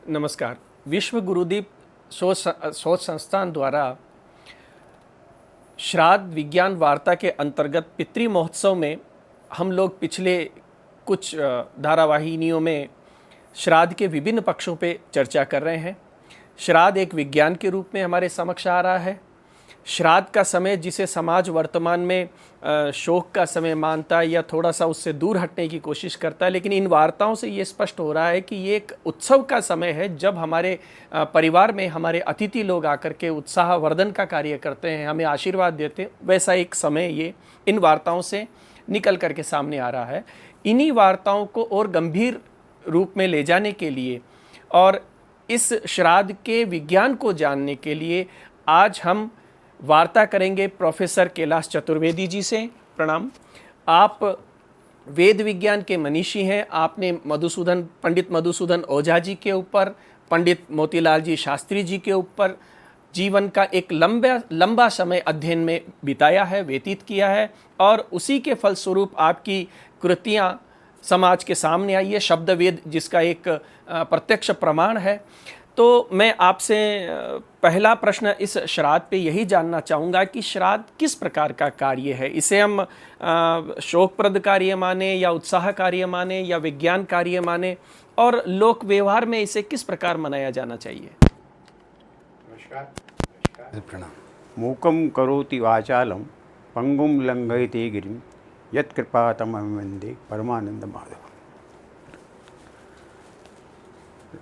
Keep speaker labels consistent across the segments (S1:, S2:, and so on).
S1: नमस्कार। विश्व गुरुदीप शोध संस्थान द्वारा श्राद्ध विज्ञान वार्ता के अंतर्गत पितृ महोत्सव में हम लोग पिछले कुछ धारावाहिनियों में श्राद्ध के विभिन्न पक्षों पे चर्चा कर रहे हैं। श्राद्ध एक विज्ञान के रूप में हमारे समक्ष आ रहा है। श्राद्ध का समय जिसे समाज वर्तमान में शोक का समय मानता है या थोड़ा सा उससे दूर हटने की कोशिश करता है, लेकिन इन वार्ताओं से ये स्पष्ट हो रहा है कि ये एक उत्सव का समय है, जब हमारे परिवार में हमारे अतिथि लोग आकर के उत्साहवर्धन का कार्य करते हैं, हमें आशीर्वाद देते हैं। वैसा एक समय ये इन वार्ताओं से निकल करके सामने आ रहा है। इन्हीं वार्ताओं को और गंभीर रूप में ले जाने के लिए और इस श्राद्ध के विज्ञान को जानने के लिए आज हम वार्ता करेंगे प्रोफेसर कैलाश चतुर्वेदी जी से। प्रणाम। आप वेद विज्ञान के मनीषी हैं। आपने पंडित मधुसूदन ओझा जी के ऊपर, पंडित मोतीलाल जी शास्त्री जी के ऊपर जीवन का एक लंबा समय अध्ययन में बिताया है, व्यतीत किया है, और उसी के फलस्वरूप आपकी कृतियाँ समाज के सामने आई है। शब्द वेद जिसका एक प्रत्यक्ष प्रमाण है। तो मैं आपसे पहला प्रश्न इस श्राद्ध पे यही जानना चाहूँगा कि श्राद्ध किस प्रकार का कार्य है। इसे हम शोकप्रद कार्य माने या उत्साह कार्य माने या विज्ञान कार्य माने, और लोक व्यवहार में इसे किस प्रकार मनाया जाना चाहिए।
S2: नमस्कार। प्रणाम। मूकं करोति वाचालं पंगुं लंघयते गिरिं यत्कृपातमहं वन्दे परमानंद माधव।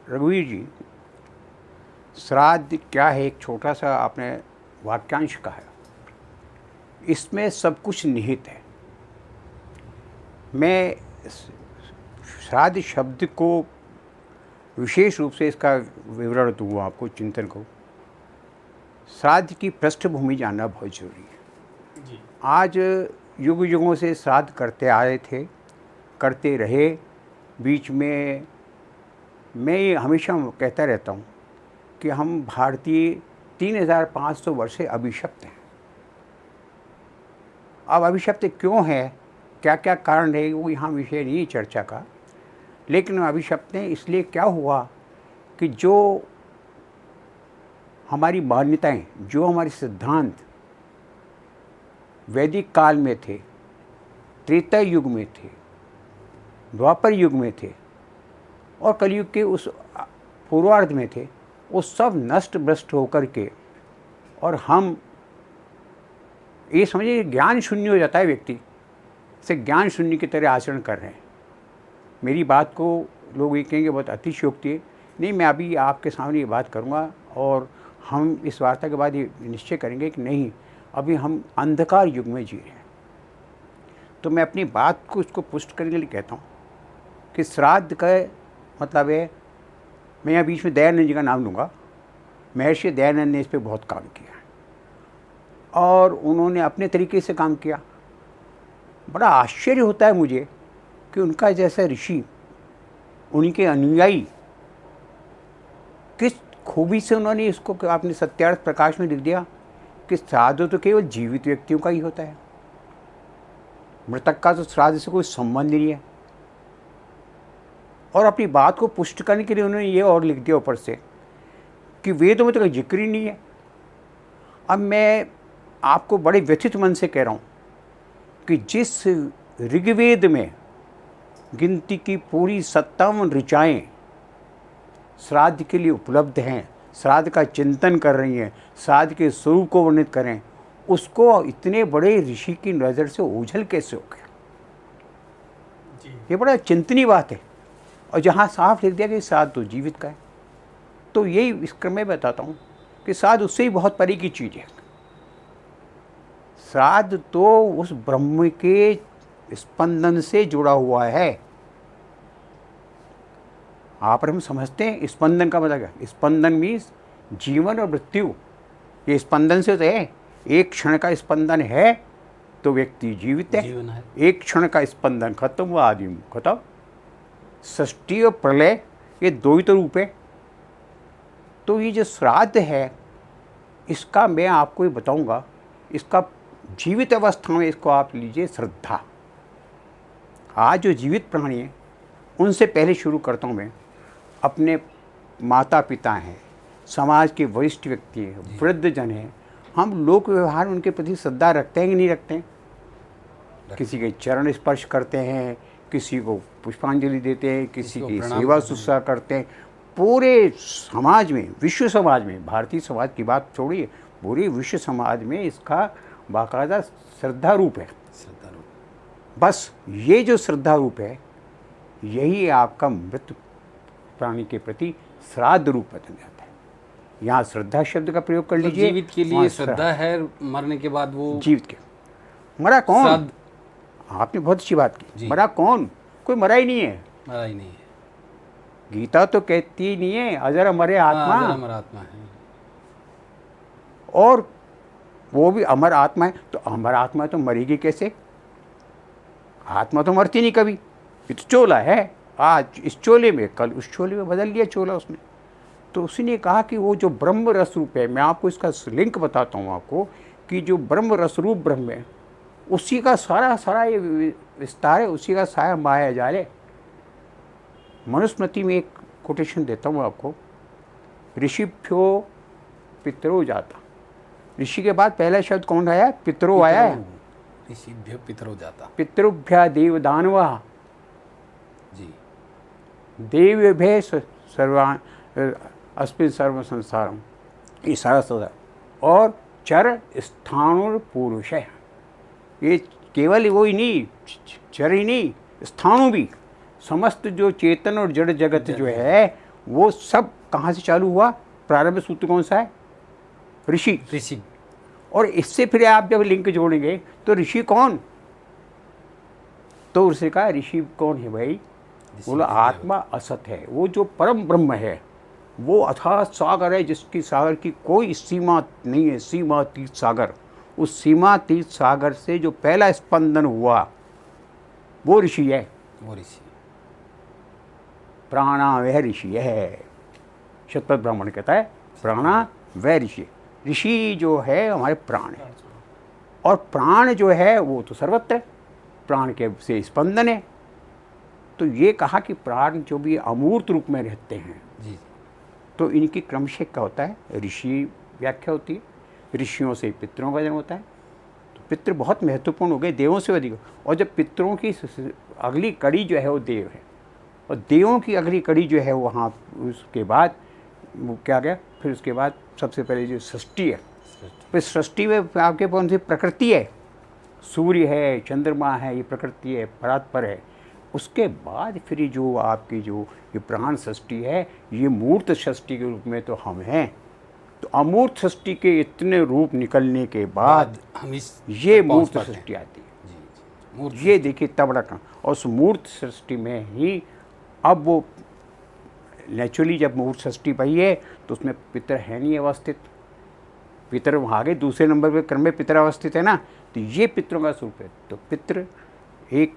S2: रघुवीर जी, श्राद्ध क्या है, एक छोटा सा आपने वाक्यांश कहा है, इसमें सब कुछ निहित है। मैं श्राद्ध शब्द को विशेष रूप से इसका विवरण दूँगा आपको, चिंतन को। श्राद्ध की पृष्ठभूमि जानना बहुत जरूरी है जी। आज युग युगों से श्राद्ध करते आए थे, करते रहे। बीच में मैं ये हमेशा कहता रहता हूँ कि हम भारतीय 3500 वर्ष से अभिशप्त हैं। अब अभिशप्त क्यों है, क्या क्या कारण है, वो यहाँ विषय नहीं है चर्चा का, लेकिन अभिशप्त हैं इसलिए क्या हुआ कि जो हमारी मान्यताएं, जो हमारे सिद्धांत वैदिक काल में थे, त्रेता युग में थे, द्वापर युग में थे और कलयुग के उस पूर्वार्ध में थे, वो सब नष्ट भ्रष्ट होकर के, और हम ये समझिए ज्ञान शून्य हो जाता है व्यक्ति, से ज्ञान शून्य की तरह आचरण कर रहे हैं। मेरी बात को लोग ये कहेंगे बहुत अतिशयोक्ति है। नहीं, मैं अभी आपके सामने ये बात करूँगा और हम इस वार्ता के बाद ये निश्चय करेंगे कि नहीं, अभी हम अंधकार युग में जी रहे हैं। तो मैं अपनी बात को उसको पुष्ट करने के लिए कहता हूँ कि श्राद्ध का मतलब है, मैं यहाँ बीच में दयानंद जी का नाम लूँगा। महर्षि दयानंद ने इस पर बहुत काम किया और उन्होंने अपने तरीके से काम किया। बड़ा आश्चर्य होता है मुझे कि उनका जैसा ऋषि, उनके अनुयायी, किस खूबी से उन्होंने इसको, आपने सत्यार्थ प्रकाश में लिख दिया कि श्राद्ध तो केवल जीवित व्यक्तियों का ही होता है, मृतक का तो श्राद्ध से कोई संबंध नहीं है। और अपनी बात को पुष्ट करने के लिए उन्होंने ये और लिख दिया ऊपर से कि वेदों में तो कोई जिक्र ही नहीं है। अब मैं आपको बड़े व्यथित मन से कह रहा हूँ कि जिस ऋग्वेद में गिनती की पूरी 57 ऋचाएँ श्राद्ध के लिए उपलब्ध हैं, श्राद्ध का चिंतन कर रही हैं, श्राद्ध के स्वरूप को वर्णित करें, उसको इतने बड़े ऋषि की नज़र से ओझल कैसे हो गया। ये बड़ा चिंतनीय बात है। और जहाँ साफ लिख दिया कि श्राद्ध तो जीवित का है, तो यही इस क्रम में बताता हूँ कि श्राद्ध उससे ही बहुत परे की चीज़ है। श्राद्ध तो उस ब्रह्म के स्पंदन से जुड़ा हुआ है। आप और हम समझते हैं स्पंदन का मतलब क्या। स्पंदन मीन्स जीवन और मृत्यु, ये स्पंदन से तो है। एक क्षण का स्पंदन है तो व्यक्ति जीवित है, एक क्षण का स्पंदन खत्म हुआ, आदमी खत्म। सृष्टि और प्रलय ये दो ही तो रूप है। तो ये जो श्राद्ध है, इसका मैं आपको ये बताऊंगा, इसका जीवित अवस्था में इसको आप लीजिए श्रद्धा। आज जो जीवित प्राणी हैं उनसे पहले शुरू करता हूँ मैं अपने माता पिता हैं, समाज के वरिष्ठ व्यक्ति हैं, वृद्ध जन हैं, हम लोक व्यवहार में उनके प्रति श्रद्धा रखते हैं कि नहीं रखते हैं? किसी के चरण स्पर्श करते हैं, किसी को पुष्पांजलि देते हैं, किसी की सेवा शुश्रूषा करते हैं। पूरे समाज में, विश्व समाज में, भारतीय समाज की बात छोड़िए, पूरे विश्व समाज में इसका बाकायदा श्रद्धा रूप है।
S3: श्रद्धा रूप।
S2: बस ये जो श्रद्धा रूप है, यही आपका मृत प्राणी के प्रति श्राद्ध रूप बदल जाता है। यहाँ श्रद्धा शब्द का प्रयोग कर लीजिए।
S3: जीवित के लिए श्रद्धा है, मरने के बाद वो
S2: जीवित के। मरा कौन?
S3: श्राद्ध।
S2: आपने बहुत अच्छी बात की। मरा कौन? कोई मरा ही नहीं है।
S3: मरा ही नहीं है।
S2: गीता तो कहती ही नहीं है अजर अमरे आत्मा।
S3: अजर अमर आत्मा है।
S2: और वो भी अमर आत्मा है, तो अमर आत्मा तो मरेगी कैसे? आत्मा तो मरती नहीं कभी। ये तो चोला है, आज इस चोले में, कल उस चोले में बदल लिया चोला उसने। तो उसने कहा कि वो जो ब्रह्म रस रूप है, मैं आपको इसका लिंक बताता हूँ आपको, कि जो ब्रह्म रस रूप ब्रह्म है, उसी का सारा ये विस्तार है, उसी का साया माया जाल है। मनुस्मृति में एक कोटेशन देता हूँ आपको, ऋषिभ्यो पितरो जाता। ऋषि के बाद पहला शब्द कौन आया? पितरो आया है।
S3: ऋषिभ्यो पितरो जाता।
S2: पितृभ्य देव दानवा
S3: जी।
S2: देव्यभ्य सर्वान अस्मिन् सर्व संसारम, ये सारा सदा। और चर स्थाणुर पुरुष है, ये केवल वो ही नहीं, चर ही नहीं, स्थाणु भी, समस्त जो चेतन और जड़ जगत जो है वो सब कहाँ से चालू हुआ? प्रारंभ सूत्र कौन सा है? ऋषि।
S3: ऋषि।
S2: और इससे फिर आप जब लिंक जोड़ेंगे तो ऋषि कौन? तो उसने कहा ऋषि कौन है भाई? बोला आत्मा असत है, वो जो परम ब्रह्म है, वो अथाह सागर है, जिसकी सागर की कोई सीमा नहीं है, सीमातीत सागर। उस सीमातीत सागर से जो पहला स्पंदन हुआ वो ऋषि है।
S3: वो ऋषि।
S2: प्राणा वह ऋषि है। शतपथ ब्राह्मण कहता है प्राणा वह ऋषि। ऋषि जो है हमारे प्राण है, और प्राण जो है वो तो सर्वत्र है, प्राण के से स्पंदन है। तो ये कहा कि प्राण जो भी अमूर्त रूप में रहते हैं
S3: जी,
S2: तो इनकी क्रमशः क्या होता है? ऋषि व्याख्या होती है, ऋषियों से पितरों का जन्म होता है। तो पितृ बहुत महत्वपूर्ण हो गए, देवों से अधिक। और जब पितरों की अगली कड़ी जो है वो देव है, और देवों की अगली कड़ी जो है वहाँ उसके बाद वो क्या गया? फिर उसके बाद सबसे पहले जो सृष्टि है, फिर सृष्टि में आपके कौन सी प्रकृति है? सूर्य है, चंद्रमा है, ये प्रकृति है, परात्पर है। उसके बाद फिर जो आपकी जो ये प्राण सृष्टि है, ये मूर्त सृष्टि के रूप में तो हम हैं। तो अमूर्त सृष्टि के इतने रूप निकलने के बाद
S3: हम इस
S2: ये मूर्त सृष्टि आती है।
S3: जी। मूर्त।
S2: ये देखिए तबड़ा का। और उस मूर्त सृष्टि में ही अब वो नेचुरली जब मूर्त सृष्टि पाई है तो उसमें पितर है नहीं अवस्थित। पितर वहाँ आगे दूसरे नंबर पे क्रम में पितर अवस्थित है ना, तो ये पितरों का स्वरूप है। तो पितृ एक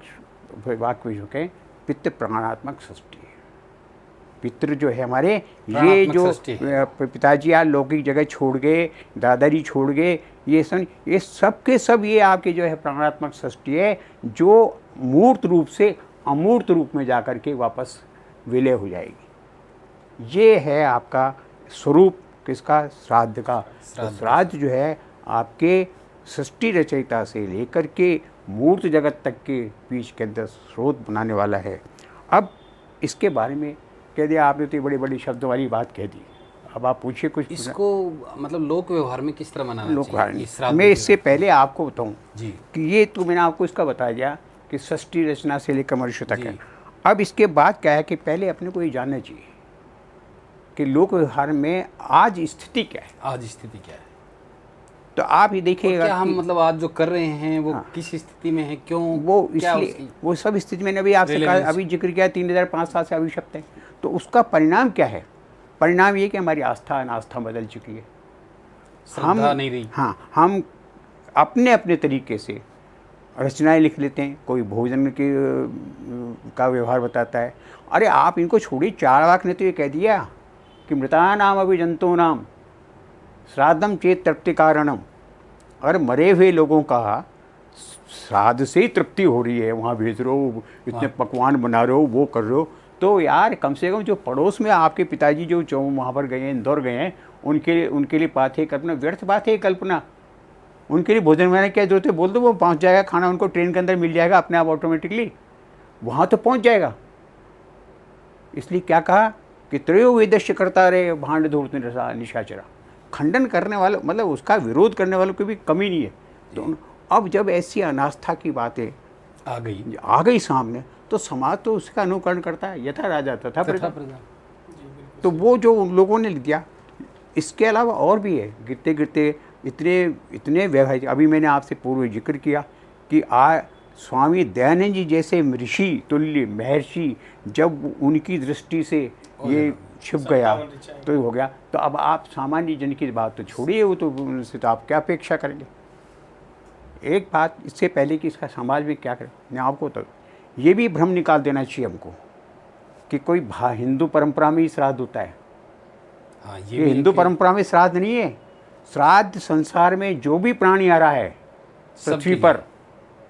S2: वाक्य में जो कहें, पितृ प्राणात्मक सृष्टि है। पितृ जो है हमारे, ये जो पिताजी आज लौकिक जगह छोड़ गए, दादाजी छोड़ गए, ये सब के सब ये आपके जो है प्राणात्मक सृष्टि है, जो मूर्त रूप से अमूर्त रूप में जाकर के वापस विलय हो जाएगी। ये है आपका स्वरूप किसका? श्राद्ध का। तो श्राद्ध जो है आपके सृष्टि रचयिता से लेकर के मूर्त जगत तक के बीच के अंदर स्रोत बनाने वाला है। अब इसके बारे में कह दिया आपने, तो बड़ी बड़ी शब्दों वाली बात कह दी। अब आप पूछिए कुछ।
S3: इसको मतलब लोक व्यवहार में किस तरह मनाना चाहिए?
S2: मैं इससे पहले आपको बताऊं
S3: जी
S2: कि ये तो मैंने आपको इसका बता दिया कि सृष्टि रचना से लेकर मनुष्य तक है। अब इसके बाद क्या है कि पहले अपने को ये जानना चाहिए कि लोक व्यवहार में आज स्थिति क्या है।
S3: आज स्थिति क्या है?
S2: तो आप ही देखिएगा
S3: क्या हम मतलब आज जो कर रहे हैं वो किस स्थिति में है, क्यों,
S2: वो इसलिए वो सब स्थिति मैंने अभी आपसे कहा, अभी जिक्र किया 3005 साल से अभिशप्त है। तो उसका परिणाम क्या है? परिणाम ये कि हमारी आस्था अनास्था बदल चुकी है।
S3: हम नहीं रही।
S2: हाँ, हम अपने अपने तरीके से रचनाएं लिख लेते हैं। कोई भोजन के का व्यवहार बताता है। अरे आप इनको छोड़िए, चार्वाक ने तो ये कह दिया कि मृतानाम अभिजंतो नाम श्राद्धम चेत तृप्ति कारणम। अगर मरे हुए लोगों का श्राद्ध से ही तृप्ति हो रही है, वहाँ भेज रहे हो, इतने पकवान बना रहे हो, वो कर रहे हो, तो यार कम से कम जो पड़ोस में आपके पिताजी जो वहाँ पर गए हैं, इंदौर गए हैं, उनके लिए बात है कल्पना, व्यर्थ बात है कल्पना। उनके लिए भोजन बनाने की क्या जरूरत है, बोल दो वो पहुँच जाएगा, खाना उनको ट्रेन के अंदर मिल जाएगा अपने आप ऑटोमेटिकली, वहाँ तो पहुँच जाएगा। इसलिए क्या कहा कि त्रयो वेदस्य करता रहे भांड धूर्त निशाचरा, खंडन करने वालों मतलब उसका विरोध करने वालों की भी कमी नहीं है। तो अब जब ऐसी अनास्था की बातें आ गई सामने, तो समाज तो उसका अनुकरण करता है, यथा राजा तथा प्रजा। तो वो जो उन लोगों ने दिया, इसके अलावा और भी है, गिरते गिरते इतने वैवाहिक। अभी मैंने आपसे पूर्व जिक्र किया कि स्वामी दयानंद जी जैसे ऋषि तुल्य महर्षि, जब उनकी दृष्टि से ये छिप गया तो हो गया। तो अब आप सामान्य जन की बात तो छोड़िए, वो तो उनसे तो आप क्या अपेक्षा करेंगे। एक बात इससे पहले कि इसका समाज में क्या करें, मैं आपको तो ये भी भ्रम निकाल देना चाहिए हमको कि कोई हिंदू परंपरा में ही श्राद्ध होता है।
S3: हाँ,
S2: ये हिंदू परंपरा में श्राद्ध नहीं है। श्राद्ध संसार में जो भी प्राणी आ रहा है पृथ्वी पर,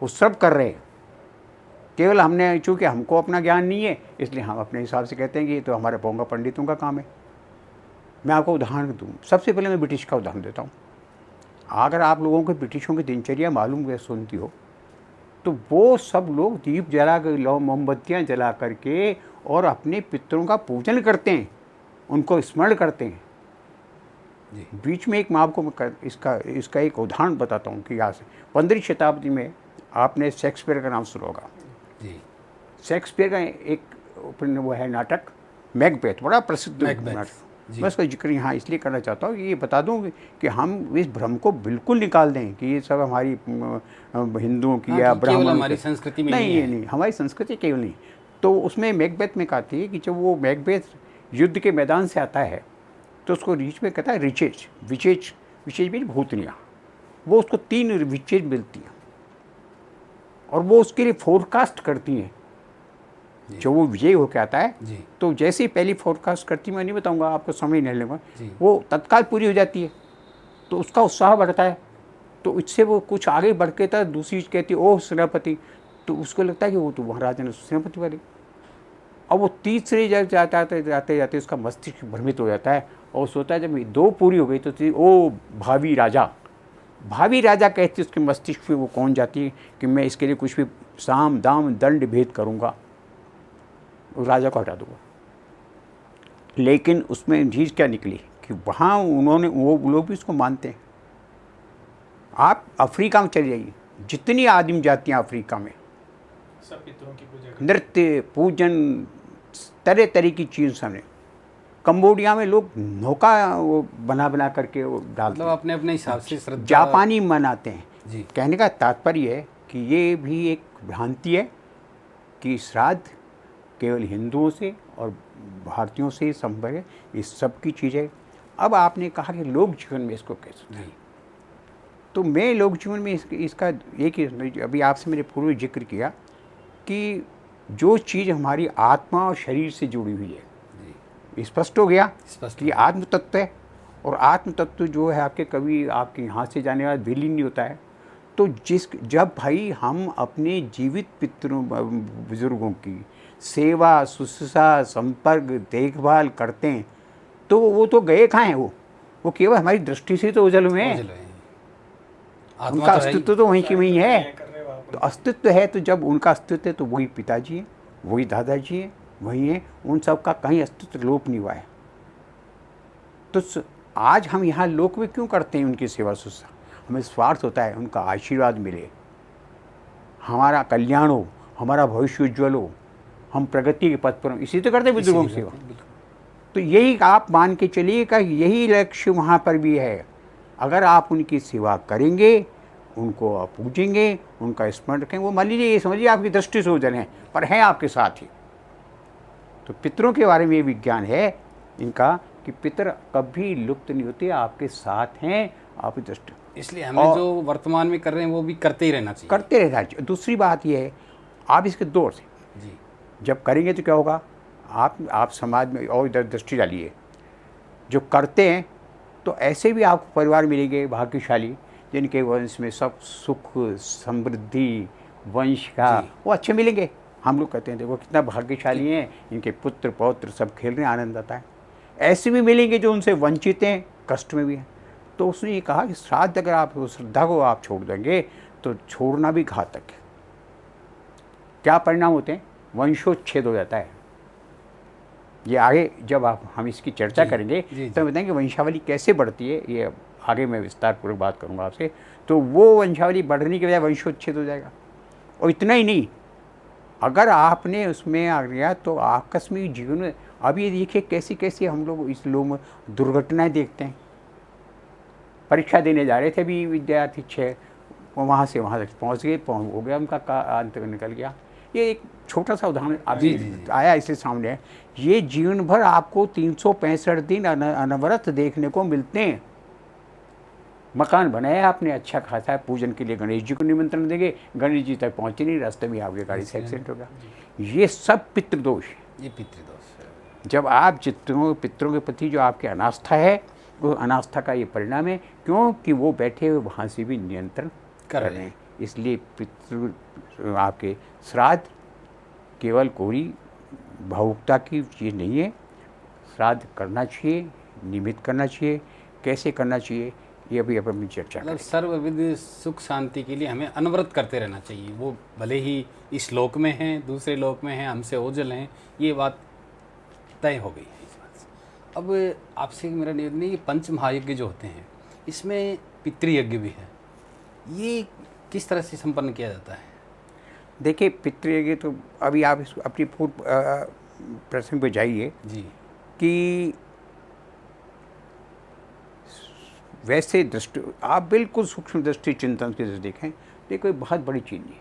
S2: वो सब कर रहे हैं। केवल हमने, चूँकि हमको अपना ज्ञान नहीं है, इसलिए हम अपने हिसाब से कहते हैं कि ये तो हमारे पोंगा पंडितों का काम है। मैं आपको उदाहरण दूँ, सबसे पहले मैं ब्रिटिश का उदाहरण देता हूँ। अगर आप लोगों को ब्रिटिशों की दिनचर्या मालूम है, सुनती हो, तो वो सब लोग दीप जला कर, मोमबत्तियाँ जला करके और अपने पितरों का पूजन करते हैं, उनको स्मरण करते हैं। बीच में एक मैं आपको इसका एक उदाहरण बताता हूँ कि यहाँ से 15वीं शताब्दी में आपने शेक्सपियर का नाम सुना होगा। शेक्सपियर का एक वो है नाटक मैकबेथ, बड़ा प्रसिद्ध नाटक। मैं उसका जिक्र यहाँ इसलिए करना चाहता हूँ कि ये बता दूँ कि हम इस भ्रम को बिल्कुल निकाल दें कि ये सब हमारी हिंदुओं की या ब्राह्मणों
S3: हमारी संस्कृति में
S2: नहीं, हमारी संस्कृति केवल नहीं। तो उसमें मैकबेथ में कहती है कि जब वो मैकबेथ युद्ध के मैदान से आता है, तो उसको बीच में कहता है विचेज भी भूतनियाँ। वो उसको 3 विचेज मिलती हैं और वो उसके लिए फोरकास्ट करती हैं। जो वो विजय होकर आता है, तो जैसे ही पहली फोरकास्ट करती, मैं नहीं बताऊंगा आपको, समय नहीं लेगा, वो तत्काल पूरी हो जाती है। तो उसका उत्साह बढ़ता है, तो इससे वो कुछ आगे बढ़ के था। दूसरी कहती है ओह सेनापति, तो उसको लगता है कि वो तो महाराजा ने सेनापति वाली। अब वो तीसरे जाते उसका मस्तिष्क भ्रमित हो जाता है और सोचता है जब 2 पूरी हो गई तो ओ भावी राजा कहती है उसके मस्तिष्क में वो कौन जाती है कि मैं इसके लिए कुछ भी साम दाम दंड भेद करूँगा, राजा को हटा दूंगा। लेकिन उसमें चीज़ क्या निकली कि वहाँ वो लोग भी उसको मानते हैं। आप अफ्रीका में चले जाइए, जितनी आदिम जातियाँ अफ्रीका में,
S1: सब पितरों की पूजा,
S2: नृत्य पूजन, तरह तरह की चीज़ सामने। कंबोडिया में लोग नौका वो बना करके वो डालते हैं,
S3: अपने अपने हिसाब से श्रद्धा।
S2: जापानी मनाते हैं। कहने का तात्पर्य है कि ये भी एक भ्रांति है कि श्राद्ध केवल हिंदुओं से और भारतीयों से संभव है, इस सब की चीज़ें। अब आपने कहा कि लोक जीवन में इसको कैसे नहीं, तो मैं लोक जीवन में इसका एक ही, अभी आपसे मैंने पूर्व जिक्र किया कि जो चीज़ हमारी आत्मा और शरीर से जुड़ी हुई है, स्पष्ट हो गया कि आत्म तत्व है। और आत्म तत्व जो है आपके कभी आपके यहाँ से जाने वाला विलीन नहीं होता है। तो जब भाई हम अपने जीवित पितरों बुजुर्गों की सेवा शुश्रूषा संपर्क देखभाल करते हैं, तो वो तो गए कहाँ हैं, वो केवल हमारी दृष्टि से तो ओझल हुए हैं। उनका अस्तित्व तो वहीं की वहीं है। तो अस्तित्व है, तो जब उनका अस्तित्व है तो वही पिताजी हैं, वही दादाजी हैं, वही हैं। उन सब का कहीं अस्तित्व लोप नहीं हुआ है। तो आज हम यहाँ लोक में क्यों करते हैं उनकी सेवा शुश्रूषा? हमें स्वार्थ होता है उनका आशीर्वाद मिले, हमारा कल्याण हो, हमारा भविष्य उज्ज्वल हो, हम प्रगति के पथ पर हों, इसी तो करते बुजुर्गों की सेवा। तो यही आप मान के चलिएगा, यही लक्ष्य वहाँ पर भी है। अगर आप उनकी सेवा करेंगे, उनको आप पूजेंगे, उनका स्मरण रखेंगे, वो मान लीजिए ये समझिए आपकी दृष्टि से ओझल हैं पर हैं आपके साथ ही। तो पितरों के बारे में ये विज्ञान है इनका कि पितर कभी लुप्त नहीं होते, आपके साथ हैं, आपकी दृष्टि।
S3: इसलिए हमें जो वर्तमान में कर रहे हैं वो भी करते ही रहना चाहिए,
S2: करते रहना चाहिए। दूसरी बात ये है, आप इसके दौर से जब करेंगे तो क्या होगा, आप समाज में और इधर दृष्टि डालिए, जो करते हैं तो ऐसे भी आपको परिवार मिलेंगे भाग्यशाली, जिनके वंश में सब सुख समृद्धि वंश का वो अच्छे मिलेंगे। हम लोग कहते हैं देखो कितना भाग्यशाली हैं, इनके पुत्र पौत्र सब खेल रहे हैं, आनंद आता है। ऐसे भी मिलेंगे जो उनसे वंचित हैं, कष्ट में भी हैं। तो उसने ये कहा कि श्राद्ध अगर आप श्रद्धा को आप छोड़ देंगे तो छोड़ना भी घातक है। क्या परिणाम होते हैं? वंशोच्छेद हो जाता है। ये आगे जब हम इसकी चर्चा करेंगे तो बताएंगे वंशावली कैसे बढ़ती है, ये आगे मैं विस्तारपूर्वक बात करूंगा आपसे। तो वो वंशावली बढ़ने के बजाय वंशोच्छेद हो जाएगा। और इतना ही नहीं, अगर आपने उसमें आ गया तो आकस्मिक जीवन में, अब ये देखिए कैसी कैसी हम लोग इस लोग दुर्घटनाएं देखते हैं। परीक्षा देने जा रहे थे भी विद्यार्थी 6, वहाँ से वहाँ तक पहुँच गए, हो गया उनका अंत निकल गया। ये एक छोटा सा उदाहरण अभी आया इससे सामने है। ये जीवन भर आपको 365 दिन अनवरत देखने को मिलते हैं। मकान बनाया आपने अच्छा खासा है, पूजन के लिए गणेश जी को निमंत्रण देंगे, गणेश जी तक पहुँचे नहीं, रास्ते में आपके गाड़ी से एक्सीडेंट हो गया। ये सब पितृदोष है।
S3: ये पितृदोष है।
S2: जब आप पितरों के प्रति जो आपकी अनास्था है, वो अनास्था का ये परिणाम है, क्योंकि वो बैठे हुए वहाँ से भी नियंत्रण कर रहे हैं। इसलिए पितृ आपके श्राद्ध केवल कोई भावुकता की चीज़ नहीं है। श्राद्ध करना चाहिए, नियमित करना चाहिए। कैसे करना चाहिए ये अभी अपनी चर्चा
S3: मतलब सर्वविध सुख शांति के लिए हमें अनवरत करते रहना चाहिए। वो भले ही इस लोक में हैं, दूसरे लोक में हैं, हमसे ओझल हैं, ये बात तय हो गई है इस बात से। अब आपसे मेरा निवेदन है, ये पंच महायज्ञ जो होते हैं इसमें पितृयज्ञ भी है, ये किस तरह से संपन्न किया जाता है?
S2: देखिए पितृयज्ञ तो अभी आप अपनी पूर्व प्रसंग पे जाइए
S3: जी
S2: कि वैसे दृष्टि आप बिल्कुल सूक्ष्म दृष्टि चिंतन से देखें तो ये कोई बहुत बड़ी चीज़ नहीं है।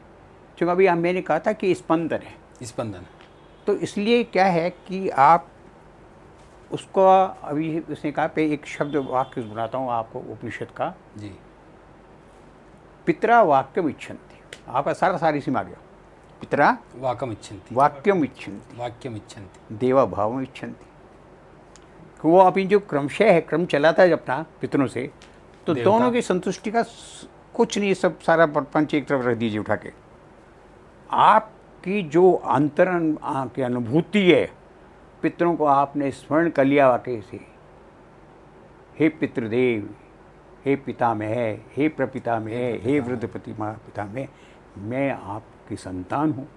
S2: क्योंकि अभी मैंने कहा था कि स्पंदन है,
S3: स्पंदन।
S2: तो इसलिए क्या है कि आप उसको अभी उसने कहा पे एक शब्द वाक्य बनाता हूँ आपको उपनिषद का।
S3: जी।
S2: पितरा वाक्यम इच्छन्ति, आपका सारा इसी में आ गया। पितरा
S3: वाक्यम इच्छन्ति,
S2: वाक्यम इच्छन्ति,
S3: वाक्यम इच्छन्ति,
S2: देवा भावम इच्छन्ति। वो अभी जो क्रमशः है, क्रम चलाता है अपना पितरों से, तो दोनों की संतुष्टि का कुछ नहीं, सब सारा प्रपंच एक तरफ रख दीजिए उठा के। आपकी जो अंतरण की अनुभूति है, पितरों को आपने स्मरण कर लिया वाकई से, हे पितृदेव, हे पितामह, हे प्रपितामह, हे वृद्ध पितामह, मैं आपकी संतान हूँ,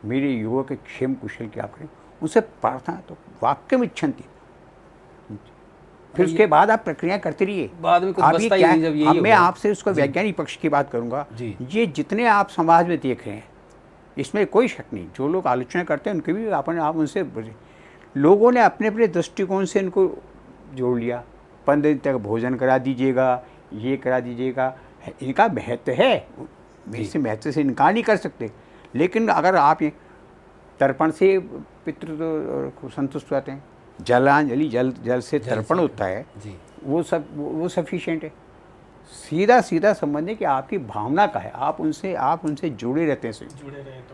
S2: मेरे युवक के क्षेम कुशल क्या करें, उनसे प्रार्थना। तो वाक्यम इच्छन्ति। फिर उसके बाद आप प्रक्रिया करते रहिए।
S3: बाद में कुछ बचता ही नहीं जब यही
S2: अब मैं आपसे उसको वैज्ञानिक पक्ष की बात करूंगा। ये जितने आप समाज में देख रहे हैं इसमें कोई शक नहीं, जो लोग आलोचना करते हैं उनके भी आप उनसे लोगों ने अपने अपने दृष्टिकोण से इनको जोड़ लिया। 15 दिन तक भोजन करा दीजिएगा, ये करा दीजिएगा, इनका महत्व है, इस महत्व से इनकार नहीं कर सकते। लेकिन अगर आप ये तर्पण से पितृ तो संतुष्ट होते हैं, जलांजलि जल से तर्पण होता है, वो सफिशिएंट है। सीधा संबंध है कि आपकी भावना का है, आप उनसे जुड़े रहते हैं,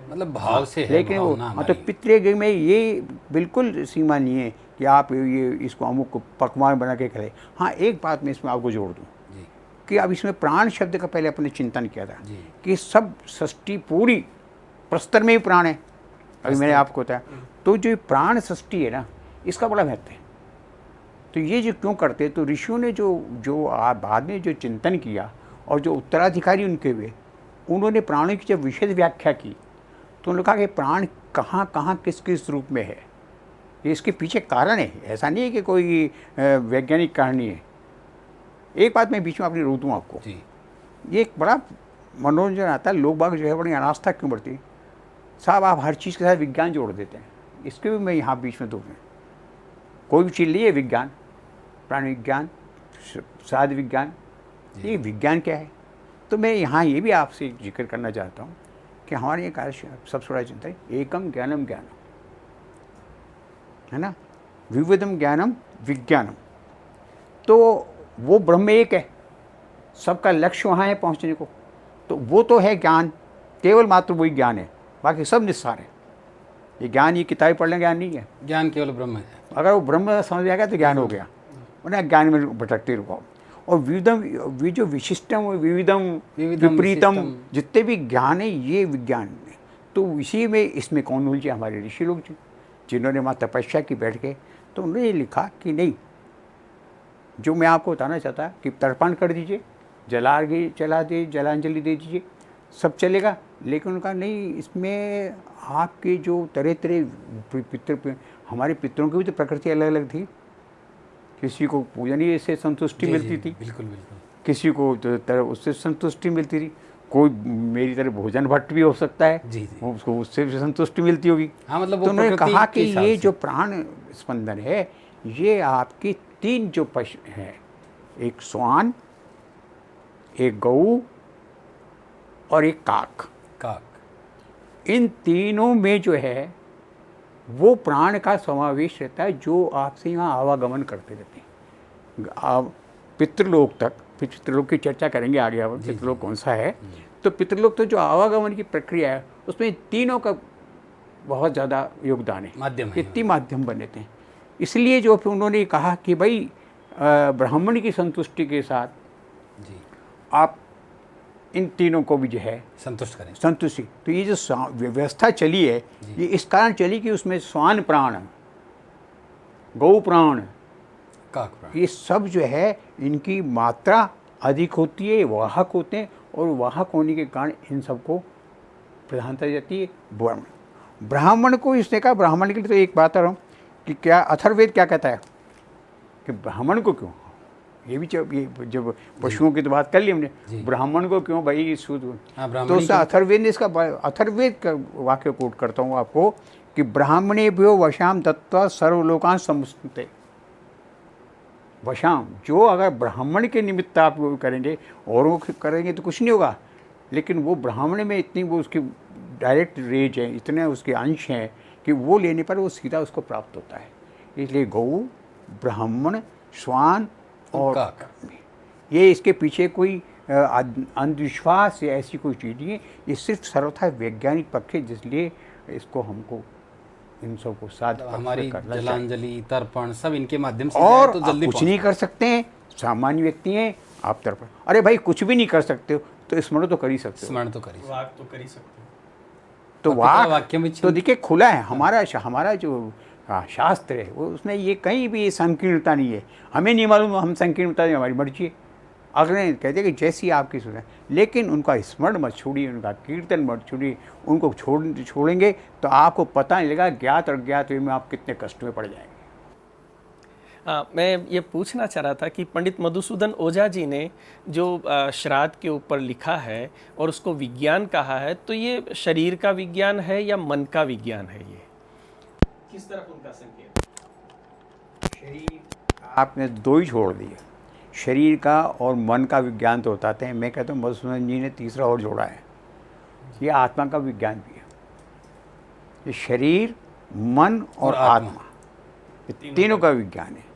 S3: मतलब भाव से है।
S2: लेकिन वो मतलब पितृयज्ञ में ये बिल्कुल सीमा नहीं है कि आप ये इसको अमुक पकवान बना के करें। हाँ, एक बात मैं इसमें आपको जोड़ दूँ कि अब इसमें प्राण शब्द का पहले अपने चिंतन किया था कि सब सृष्टि पूरी प्रस्तर में ही प्राण है। अभी मैंने आपको बताया, तो जो प्राण सृष्टि है ना, इसका बड़ा महत्व है। तो ये जो क्यों करते, तो ऋषियों ने जो बाद में जो चिंतन किया और जो उत्तराधिकारी उनके हुए, उन्होंने प्राणों की जब विशेष व्याख्या की तो उन्होंने कहा कि प्राण कहाँ कहाँ किस किस रूप में है, ये इसके पीछे कारण है। ऐसा नहीं है कि कोई वैज्ञानिक कारण नहीं है। एक बात मैं बीच में अपनी रोक दूँ आपको, ये एक बड़ा मनोरंजन आता है, लोग बाग जो है बड़ी अनास्था क्यों बढ़ती। साहब आप हर चीज़ के साथ विज्ञान जोड़ देते हैं, इसके भी मैं यहाँ बीच में दूँ। कोई भी चीज़ लीजिए, विज्ञान, प्राण विज्ञान, साध विज्ञान, ये विज्ञान क्या है। तो मैं यहाँ ये भी आपसे जिक्र करना चाहता हूँ कि हमारे ये कार्य सबसे बड़ा चिंता है, एकम ज्ञानम ज्ञानम, है ना, विविधम ज्ञानम विज्ञानम। तो वो ब्रह्म एक है, सबका लक्ष्य वहाँ है पहुँचने को। तो वो तो है ज्ञान, केवल मात्र वही ज्ञान है, बाकी सब निस्सार है। ये ज्ञान, ये किताबें पढ़ने ज्ञान नहीं है।
S3: ज्ञान केवल ब्रह्म है।
S2: अगर वो ब्रह्म समझ आ गया तो ज्ञान हो गया, वरना ज्ञान में भटकते रहो। और विविधम, वे जो विशिष्टम, विविधम, विपरीतम, जितने भी ज्ञान है ये विज्ञान है। तो इसी में इसमें कौन उलझे? हमारे ऋषि लोग जिन्होंने वहाँ तपस्या की बैठ के, तो उन्होंने ये लिखा कि नहीं, जो मैं आपको बताना चाहता कि तर्पण कर दीजिए, जलार्घ्य चला दे, जलांजलि दे दीजिए, सब चलेगा। लेकिन उनका नहीं, इसमें आपके जो तरह तरह हमारे पितरों की भी तो प्रकृति अलग अलग थी। किसी को पूजन ही से संतुष्टि मिलती थी,
S3: बिल्कुल बिल्कुल,
S2: किसी को तरह उससे संतुष्टि मिलती थी, कोई मेरी तरह भोजन भट्ट भी हो सकता है,
S3: जी जी,
S2: उसको उससे भी संतुष्टि मिलती होगी।
S3: हाँ मतलब
S2: तो
S3: वो
S2: उन्होंने
S3: प्रकृति
S2: कहा
S3: के
S2: कि
S3: हिसाब
S2: ये
S3: से।
S2: जो प्राण स्पंदन है, ये आपकी 3 जो पशु हैं, एक श्वान, एक गऊ और एक काक, इन तीनों में जो है वो प्राण का समावेश रहता है, जो आपसे यहाँ आवागमन करते रहते हैं। आप पितृलोक तक, फिर पितृलोक की चर्चा करेंगे आगे, अब पितृलोक कौन सा है। तो पितृलोक तो जो आवागमन की प्रक्रिया है, उसमें तीनों का बहुत ज़्यादा योगदान है,
S3: माध्यम है,
S2: ये 3 माध्यम बने थे। इसलिए जो फिर उन्होंने कहा कि भाई ब्राह्मण की संतुष्टि के साथ
S3: जी,
S2: आप इन तीनों को भी जो है
S3: संतुष्ट करें।
S2: संतुष्टि। तो ये जो व्यवस्था चली है, ये इस कारण चली कि उसमें श्वान प्राण, गौ प्राण,
S3: काक प्राण,
S2: ये सब जो है इनकी मात्रा अधिक होती है, वाहक होते हैं, और वाहक होने के कारण इन सबको प्रधानता जाती है। ब्राह्मण को इसने कहा, ब्राह्मण के लिए तो एक बात रहा हूँ कि क्या अथर्ववेद क्या कहता है कि ब्राह्मण को क्यों, ये भी जब पशुओं की तो बात कर ली हमने, ब्राह्मण को क्यों भाई शुद्ध। तो उसका अथर्ववेद ने इसका, अथर्ववेद का वाक्य कोट करता हूँ आपको कि ब्राह्मणेभ्यो वशाम दत्त्वा सर्वलोकान समुष्णुते। वशाम, जो अगर ब्राह्मण के निमित्त आप वो करेंगे, औरों को करेंगे तो कुछ नहीं होगा, लेकिन वो ब्राह्मण में इतनी वो उसकी डायरेक्ट रेज है, इतने उसके अंश हैं कि वो लेने पर वो सीधा उसको प्राप्त होता है। इसलिए गौ, ब्राह्मण, श्वान और
S3: काक,
S2: ये इसके पीछे कोई अंधविश्वास या ऐसी कोई चीज़ नहीं है, ये सिर्फ सर्वथा वैज्ञानिक पक्ष है, जिसलिए इसको हमको इन सबको साथ
S3: हमारी
S2: करना
S3: जलांजलि, तर्पण सब इनके माध्यम से
S2: और
S3: जाए तो
S2: आप
S3: जल्दी
S2: कुछ नहीं कर सकते हैं, सामान्य व्यक्ति हैं आप तर्पण, अरे भाई कुछ भी नहीं कर सकते हो तो स्मरण तो कर ही सकते हो,
S3: स्मरण तो करी,
S1: वाक तो कर ही सकते हो।
S2: तो
S3: वाक्य में
S2: तो देखिए खुला है हमारा जो शास्त्र है, वो उसमें ये कहीं भी संकीर्णता नहीं है। हमें नहीं मालूम, हम संकीर्णता नहीं, हमारी मर्जी है। अगले कहते हैं कि जैसी आपकी सुना, लेकिन उनका स्मरण मत छोड़िए, उनका कीर्तन मत छोड़िए। उनको छोड़ेंगे तो आपको पता नहीं लगेगा ज्ञात और अज्ञात में आप कितने कष्ट में पड़ जाएंगे।
S1: मैं ये पूछना चाह रहा था कि पंडित मधुसूदन ओझा जी ने जो श्राद्ध के ऊपर लिखा है और उसको विज्ञान कहा है, तो ये शरीर का विज्ञान है या मन का विज्ञान है? ये किस तरफ उनका संकेत?
S2: शरीर आपने 2 ही छोड़ दिए, शरीर का और मन का विज्ञान तो बताते हैं। मैं कहता हूँ मधुसूदन जी ने तीसरा और जोड़ा है, ये आत्मा का विज्ञान भी है। ये शरीर, मन और आत्मा, ये तीनों का विज्ञान है।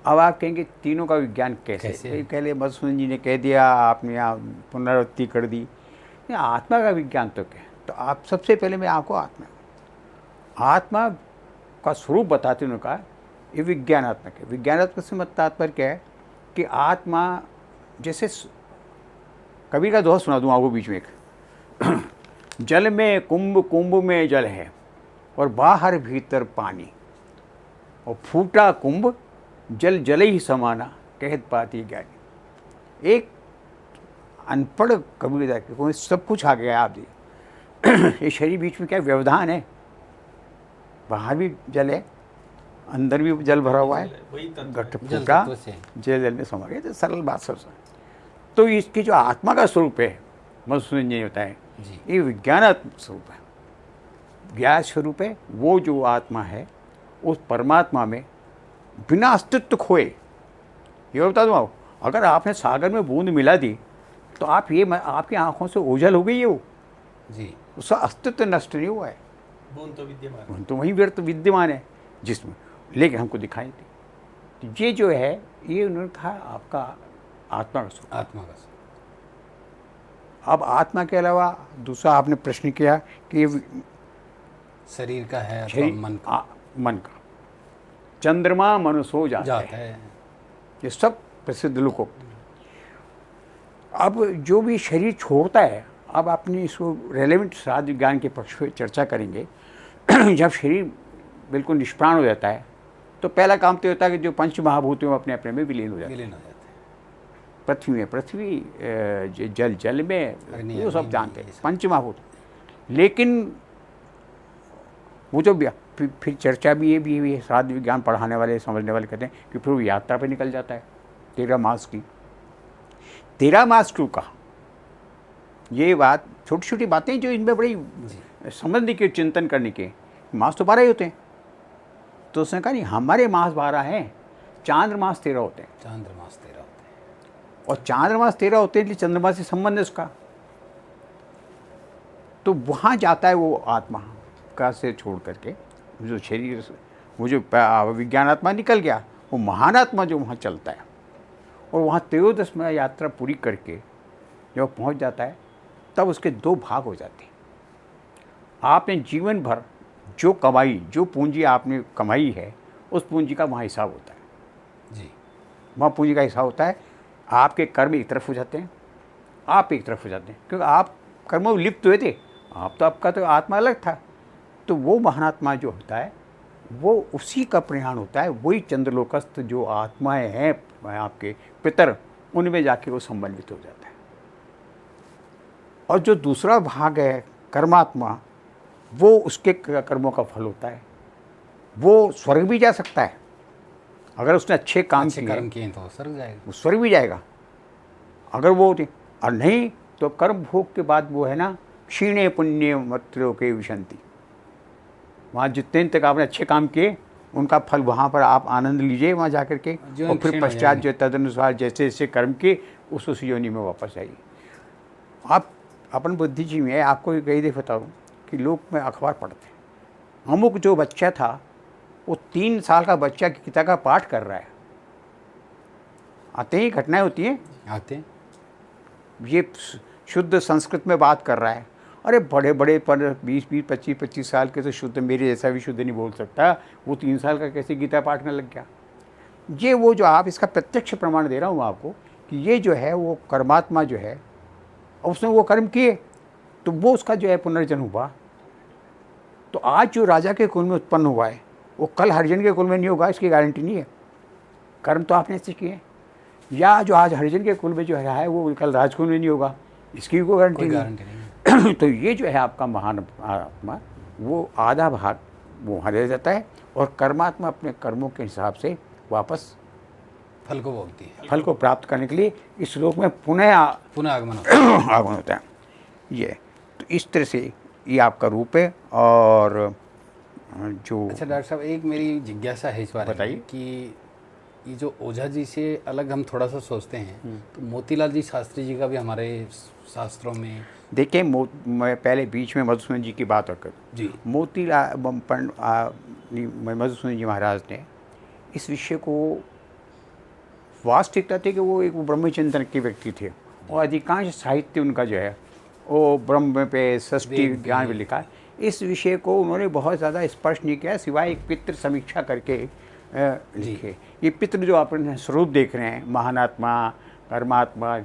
S2: अब आप कहेंगे तीनों का विज्ञान कैसे? पहले मधुसूदन जी ने कह दिया, आपने यहाँ पुनरावृत्ति कर दी। आत्मा का विज्ञान तो क्या है? तो आप सबसे पहले मैं आपको आत्मा का स्वरूप बताते उन्होंने कहा ये विज्ञानात्मक है। विज्ञानात्मक से मत तात्पर्य क्या है कि आत्मा, जैसे कबीर का दोहा सुना दूँ आपको बीच में एक जल में कुंभ, कुंभ में जल है और बाहर भीतर पानी, और फूटा कुंभ जल जल ही समाना कहत पाती ज्ञानी। एक अनपढ़ कबीरदास को सब कुछ आ गया आप देखिए ये शरीर बीच में क्या व्यवधान है, बाहर भी जल है, अंदर भी जल भरा हुआ है, घट फूटा जल में समा गया। तो सरल बात सब। तो इसकी जो आत्मा का स्वरूप है, मधुसूदन जी ने बताया, ये विज्ञानात्मक स्वरूप है, ज्ञात स्वरूप है। वो जो आत्मा है उस परमात्मा में बिना अस्तित्व खोए, ये बता दूँ आपको, अगर आपने सागर में बूंद मिला दी तो आप ये आपकी आंखों से ओझल हो गई है वो
S3: जी,
S2: उसका अस्तित्व नष्ट नहीं हुआ है,
S1: बूंद तो विद्यमान,
S2: बूंद तो वहीं व्यर्थ विद्यमान है जिसमें, लेकिन हमको दिखाई दी। तो ये जो है, ये उन्होंने कहा आपका आत्मा का स्वरूप।
S3: आत्मा का स्वरूप।
S2: अब आत्मा के अलावा दूसरा आपने प्रश्न किया कि ये
S3: शरीर का है
S2: शरीर,
S3: मन का,
S2: मन का चंद्रमा मनुष्य जाता है, ये सब प्रसिद्ध लोकोक्ति। अब जो भी शरीर छोड़ता है, अब आपने इसको रेलेवेंट श्राद्ध विज्ञान के पक्ष में चर्चा करेंगे। जब शरीर बिल्कुल निष्प्राण हो जाता है तो पहला काम तो होता है कि जो पंच महाभूत हैं वो अपने अपने में विलीन हो जाते हैं।
S3: विलीन हो जाते हैं।
S2: पृथ्वी में पृथ्वी, जल जल में,
S3: अग्नि,
S2: वो सब
S3: अग्नि
S2: जानते
S3: में,
S2: हैं पंच महाभूत। लेकिन वो जो फिर चर्चा भी ये भी है, श्राद्ध विज्ञान पढ़ाने वाले समझने वाले कहते हैं कि फिर वो यात्रा पे निकल जाता है 13 मास की। 13 मास क्यों कहा? ये बात छोटी छोटी बातें जो इनमें बड़ी समझने की, चिंतन करने के। मास तो 12 ही होते हैं, तो उसने कहा नहीं हमारे मास 12 हैं, चांद्रमास 13 होते हैं।
S3: चांद्रमास 13 होते हैं।
S2: और चांद्रमास 13 होते हैं, इसलिए चंद्रमा से संबंध है उसका। तो वहाँ जाता है वो आत्मा का से छोड़ करके, जो शरीर, वो जो विज्ञान आत्मा निकल गया, वो महान आत्मा जो वहाँ चलता है। और वहाँ 13 में यात्रा पूरी करके जब पहुँच जाता है तब उसके 2 भाग हो जाते हैं। आपने जीवन भर जो कमाई, जो पूंजी आपने कमाई है, उस पूंजी का वहाँ हिसाब होता है
S3: जी।
S2: वहाँ पूंजी का हिसाब होता है। आपके कर्म एक तरफ हो जाते हैं, आप एक तरफ हो जाते हैं, क्योंकि आप कर्मों में लिप्त हुए थे। आपका तो आत्मा अलग था। तो वो महानात्मा जो होता है वो उसी का परिणाम होता है। वही चंद्रलोकस्थ जो आत्माएं हैं आपके पितर, उनमें जाके वो सम्मिलित हो जाता है। और जो दूसरा भाग है कर्मात्मा, वो उसके कर्मों का फल होता है। वो स्वर्ग भी जा सकता है अगर उसने अच्छे काम
S3: किए तो स्वर्ग जाएगा,
S2: वो स्वर्ग भी जाएगा अगर वो, और नहीं तो कर्म भोग के बाद वो है ना, क्षीणे पुण्य मत्रो के विशंति। वहाँ जितने तक आपने अच्छे काम किए उनका फल वहाँ पर आप आनंद लीजिए वहाँ जा कर के। और फिर पश्चात जो तदनुसार जैसे जैसे कर्म किए उस योनि में वापस आइए। आप अपन बुद्धिजीवी में, आपको कई दफ़े बताऊँ कि लोग में अखबार पढ़ते हैं। अमुक जो बच्चा था वो 3 साल का बच्चा गीता का पाठ कर रहा है। आते ही घटनाएं होती हैं,
S3: आते हैं।
S2: ये शुद्ध संस्कृत में बात कर रहा है। अरे बड़े बड़े पर 20-25 साल के तो शुद्ध, मेरे जैसा भी शुद्ध नहीं बोल सकता, वो 3 साल का कैसे गीता पाठ में लग गया। ये वो जो आप इसका प्रत्यक्ष प्रमाण दे रहा हूँ आपको कि ये जो है वो कर्मात्मा जो है, उसने वो कर्म किए तो वो उसका जो है पुनर्जन्म हुआ। तो आज जो राजा के कुल में उत्पन्न हुआ है वो कल हरिजन के कुल में नहीं होगा, इसकी गारंटी नहीं है। कर्म तो आपने ऐसे किए। या जो आज हरिजन के कुल में जो है वो कल राजकुल में नहीं होगा, इसकी कोई गारंटी नहीं। तो ये जो है आपका महान आत्मा, वो आधा भाग वो वहाँ रह जाता है और कर्मात्मा अपने कर्मों के हिसाब से वापस
S3: फल को भोगती है।
S2: फल को प्राप्त करने के लिए इस लोक में पुनः
S3: आगमन
S2: होता है। ये तो इस तरह से ये आपका रूप है। और जो
S3: अच्छा डॉक्टर साहब, एक मेरी जिज्ञासा है इस बारे
S2: बताइए
S3: में कि ये जो ओझा जी से अलग हम थोड़ा सा सोचते हैं, तो मोतीलाल जी शास्त्री जी का भी हमारे शास्त्रों में,
S2: देखिए मैं पहले बीच में मधुसूदन जी की बात कर
S3: जी।
S2: मोतीलाल मधुसूदन जी महाराज ने इस विषय को, वास्तविकता थी कि वो एक ब्रह्मचिंतन के व्यक्ति थे और अधिकांश साहित्य उनका जो है वो ब्रह्म पे षष्ठी ज्ञान भी लिखा। इस विषय को उन्होंने बहुत ज़्यादा स्पर्श नहीं किया, सिवाय एक पितृ समीक्षा करके लिखे। ये पितृ जो अपने स्वरूप देख रहे हैं, महानात्मा, कर्मात्मा,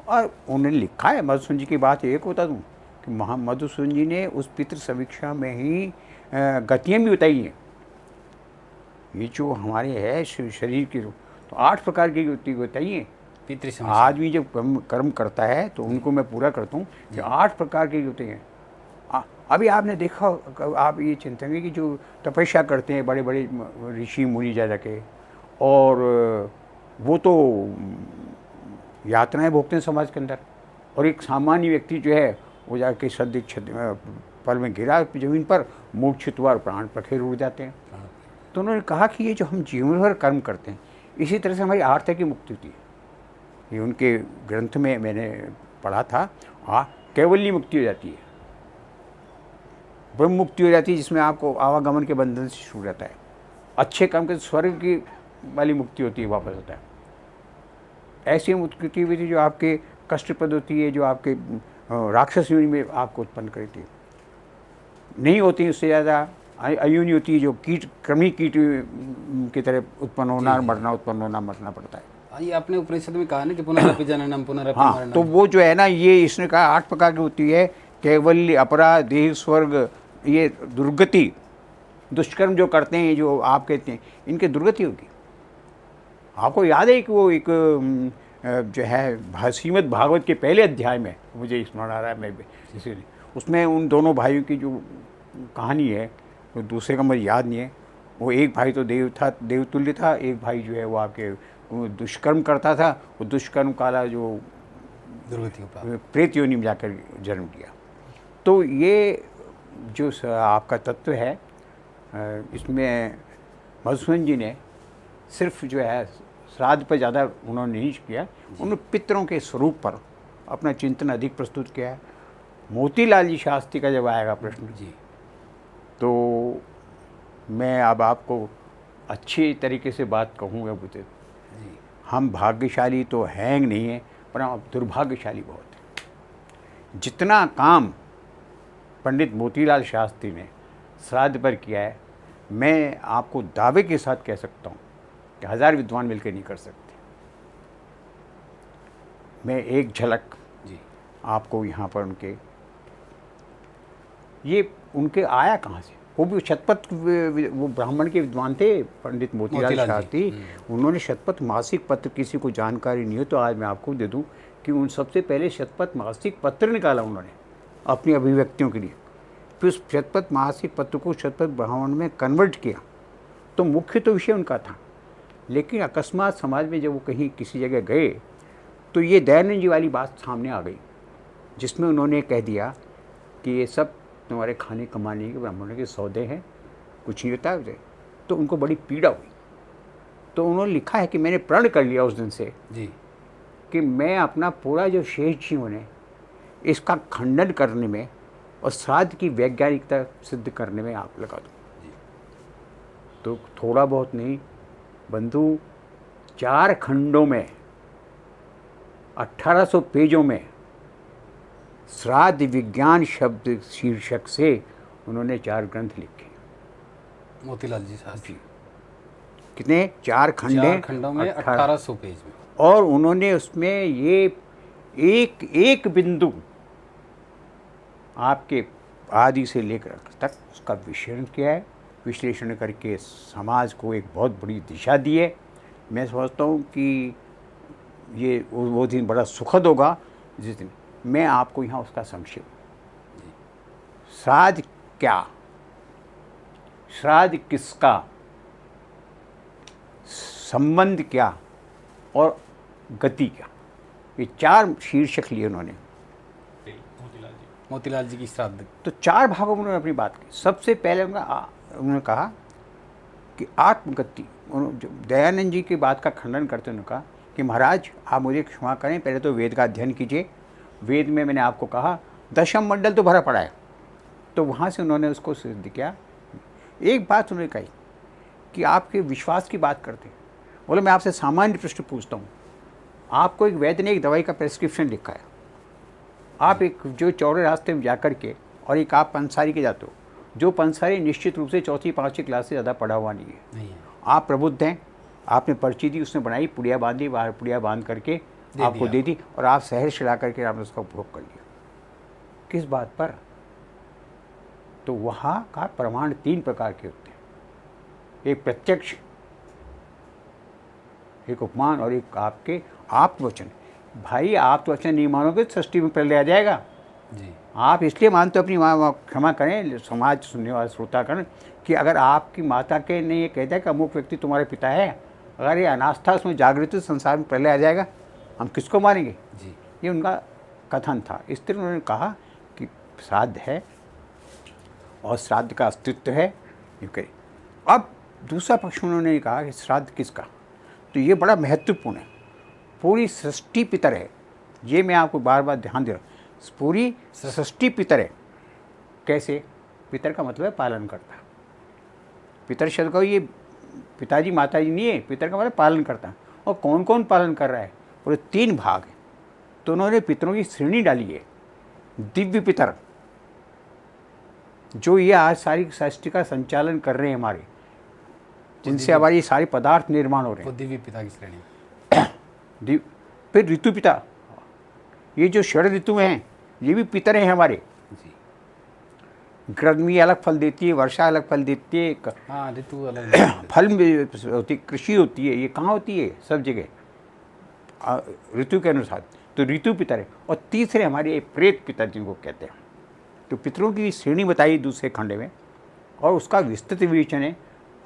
S2: और उन्होंने लिखा है। मधुसूदन जी की बात एक होता दूँ कि मधुसूदन जी ने उस पितृ समीक्षा में ही गतियाँ भी बताई हैं। ये जो हमारे है शरीर की, तो 8 प्रकार की गति बताई हैं।
S3: पितृ
S2: आदमी जब कर्म करता है तो उनको मैं पूरा करता हूँ कि 8 प्रकार की होते हैं। अभी आपने देखा, आप ये चिंतन है कि जो तपस्या करते हैं बड़े बड़े ऋषि मुनि जा जाके, और वो तो यातनाएं भोगते हैं समाज के अंदर, और एक सामान्य व्यक्ति जो है वो जाके सदी पल में गिरा जमीन पर, मूर्छित हुआ और प्राण पखेर उड़ जाते हैं। तो उन्होंने कहा कि ये जो हम जीवन भर कर्म करते हैं, इसी तरह से हमारी आर्थ की मुक्ति होती है। ये उनके ग्रंथ में मैंने पढ़ा था। कैवल्य मुक्ति हो जाती है, ब्रह्म मुक्ति हो जाती है, जिसमें आपको आवागमन के बंधन से छूट जाता है। अच्छे काम के स्वर्ग की वाली मुक्ति होती है, वापस होता है। ऐसी मुक्ति भी थी जो आपके कष्टप्रद होती है, जो आपके राक्षस योनि में आपको उत्पन्न करती है, नहीं होती। उससे ज़्यादा अयोनि होती है जो कीट, कृमि कीट की तरह उत्पन्न होना और मरना, उत्पन्न होना मरना पड़ता है।
S3: ये आपने उपनिषद में कहा ना कि पुनरपि जननम पुनरपि
S2: हाँ,
S3: मरणम।
S2: तो वो जो है ना, ये इसने कहा 8 प्रकार की होती है, कैवल्य, अपराध, देह, स्वर्ग, ये दुर्गति, दुष्कर्म जो करते हैं, जो आप कहते हैं, इनकी दुर्गति होगी। आपको याद है कि वो एक जो है श्रीमद् भागवत के पहले अध्याय में, मुझे स्मरण आ रहा है, मैं इसीलिए उसमें उन दोनों भाइयों की जो कहानी है, वो दूसरे का मुझे याद नहीं है, वो एक भाई तो देवतुल्य था, एक भाई जो है वो आपके वो दुष्कर्म करता था, वो दुष्कर्म काला जो
S3: दुर्गति को प्राप्त।
S2: प्रेत योनि में जाकर जन्म किया। तो ये जो आपका तत्व है, इसमें मधुसूदन जी ने सिर्फ जो है श्राद्ध पर ज़्यादा उन्होंने नहीं किया, उन्होंने पितरों के स्वरूप पर अपना चिंतन अधिक प्रस्तुत किया है। मोतीलाल जी शास्त्री का जब आएगा प्रश्न
S3: जी,
S2: तो मैं अब आपको अच्छी तरीके से बात कहूँगा बुते, हम भाग्यशाली तो हैं नहीं हैं, पर हम दुर्भाग्यशाली बहुत हैं। जितना काम पंडित मोतीलाल शास्त्री ने श्राद्ध पर किया है, मैं आपको दावे के साथ कह सकता हूँ कि 1000 विद्वान मिलकर नहीं कर सकते। मैं एक झलक
S3: जी,
S2: आपको यहाँ पर उनके आया कहाँ से, वो भी शतपथ, वो ब्राह्मण के विद्वान थे पंडित मोतीलाल शास्त्री। उन्होंने शतपथ मासिक पत्र, किसी को जानकारी नहीं हो तो आज मैं आपको दे दूं कि उन सबसे पहले शतपथ मासिक पत्र निकाला उन्होंने अपनी अभिव्यक्तियों के लिए, फिर उस शतपथ मासिक पत्र को शतपथ ब्राह्मण में कन्वर्ट किया। तो मुख्य तो विषय उनका था, लेकिन अकस्मात समाज में जब वो कहीं किसी जगह गए तो ये दयानंद जी वाली बात सामने आ गई, जिसमें उन्होंने कह दिया कि ये सब तुम्हारे खाने कमाने के ब्राह्मणों के सौदे हैं, कुछ नहीं होता है। तो उनको बड़ी पीड़ा हुई। तो उन्होंने लिखा है कि मैंने प्रण कर लिया उस दिन से
S3: जी,
S2: कि मैं अपना पूरा जो शेष जीवन है इसका खंडन करने में और श्राद्ध की वैज्ञानिकता सिद्ध करने में आप लगा दूँ। तो थोड़ा बहुत नहीं बंधु, 4 खंडों में 1800 पेजों में श्राद्ध विज्ञान शब्द शीर्षक से उन्होंने 4 ग्रंथ लिखे।
S3: मोतीलाल जी शास्त्री
S2: कितने? 4
S3: 4 खंडों में 1800 पेज में।
S2: और उन्होंने उसमें ये एक बिंदु आपके आदि से लेकर तक उसका विश्लेषण करके समाज को एक बहुत बड़ी दिशा दी है। मैं समझता हूँ कि ये वो दिन बड़ा सुखद होगा जिस दिन मैं आपको यहाँ उसका संक्षेप, श्राद्ध क्या, श्राद्ध किसका, संबंध क्या और गति क्या, ये 4 शीर्षक लिए उन्होंने।
S3: मोतीलाल जी की श्राद्ध।
S2: तो 4 भागों में उन्होंने अपनी बात की। सबसे पहले उन्होंने कहा कि आत्मगति, दयानंद जी की बात का खंडन करते उन्होंने कहा कि महाराज आप मुझे क्षमा करें, पहले तो वेद का अध्ययन कीजिए। वेद में मैंने आपको कहा दशम मंडल तो भरा पड़ा है, तो वहाँ से उन्होंने उसको सिद्ध किया। एक बात उन्होंने कही कि आपके विश्वास की बात करते हैं। बोले मैं आपसे सामान्य प्रश्न पूछता हूँ, आपको एक वैद्य ने एक दवाई का प्रेस्क्रिप्शन लिखा है, आप एक जो चौड़े रास्ते में जाकर के और एक आप पंसारी के जाते हो, जो पंसारी निश्चित रूप से 4वीं 5वीं क्लास से ज़्यादा पढ़ा हुआ नहीं है। आप प्रबुद्ध हैं, आपने पर्ची दी, उसने बनाई, पुड़िया बांधी, बाहर पुड़िया बांध करके आपको दे दी और आप शहर से ला करके आपने उसका उपभोग कर लिया। किस बात पर? तो वहाँ का प्रमाण 3 प्रकार के होते हैं, एक प्रत्यक्ष, एक उपमान और एक आपके आत्मवचन। भाई आत्मवचन नहीं मानोगे तो सृष्टि में प्रलय आ जाएगा
S3: जी।
S2: आप इसलिए मानते हो, अपनी क्षमा करें समाज सुनने वाले श्रोतागण, कि अगर आपकी माता के ने ये कहता है कि अमुक व्यक्ति तुम्हारे पिता है, अगर ये अनास्था उसमें जागृत संसार में प्रलय आ जाएगा, हम किसको मानेंगे
S3: जी।
S2: ये उनका कथन था। इस तरह उन्होंने कहा कि श्राद्ध है और श्राद्ध का अस्तित्व है, ये करें। अब दूसरा पक्ष उन्होंने कहा कि श्राद्ध किसका, तो ये बड़ा महत्वपूर्ण है। पूरी सृष्टि पितर है, ये मैं आपको बार बार ध्यान दे रहा हूँ, पूरी सृष्टि पितर है। कैसे? पितर का मतलब है पालन करता। पितर शब्द का ये पिताजी माताजी नहीं है, पितर का मतलब पालन करता। और कौन कौन पालन कर रहा है? पूरे 3 भाग हैं। तो उन्होंने पितरों की श्रेणी डाली है। दिव्य पितर, जो ये आज सारी सृष्टि का संचालन कर रहे हैं हमारे, जिनसे हमारी सारे पदार्थ निर्माण हो रहे हैं,
S3: वो दिव्य पिता की श्रेणी।
S2: फिर ऋतु पिता, ये जो षड ऋतु हैं ये भी पितर हैं हमारे।
S3: जी
S2: गर्मी अलग फल देती है, वर्षा अलग फल देती है,
S3: हाँ, ऋतु अलग
S2: फल में होती, कृषि होती है, ये कहाँ होती है? सब जगह ऋतु के अनुसार। तो ऋतु पितर है। और तीसरे हमारे प्रेत पितर जिनको कहते हैं। तो पितरों की श्रेणी बताई दूसरे खंड में और उसका विस्तृत विवेचन है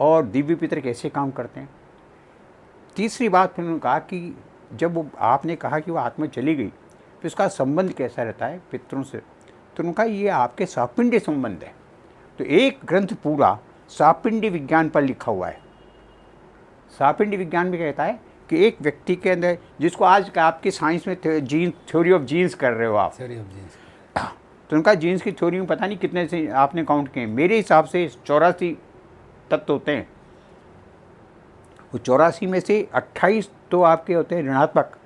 S2: और दिव्य पितर कैसे काम करते हैं। तीसरी बात फिर उन्होंने कहा कि जब वो आपने कहा कि वो आत्मा चली गई तो इसका संबंध कैसा रहता है पितरों से, तो उन्होंने कहा ये आपके सापिंडी संबंध है। तो एक ग्रंथ पूरा सापिंडी विज्ञान पर लिखा हुआ है। सापिंडी विज्ञान में कहता है कि एक व्यक्ति के अंदर, जिसको आज का आपकी साइंस में जीन थ्योरी ऑफ जीन्स कर रहे हो आप,
S3: थ्योरी ऑफ जीन्स,
S2: तो उनका जीन्स की थ्योरी में पता नहीं कितने से आपने काउंट किए, मेरे हिसाब से 84 तत्व होते हैं। वो 84 में से 28 तो आपके होते हैं ऋणात्मक,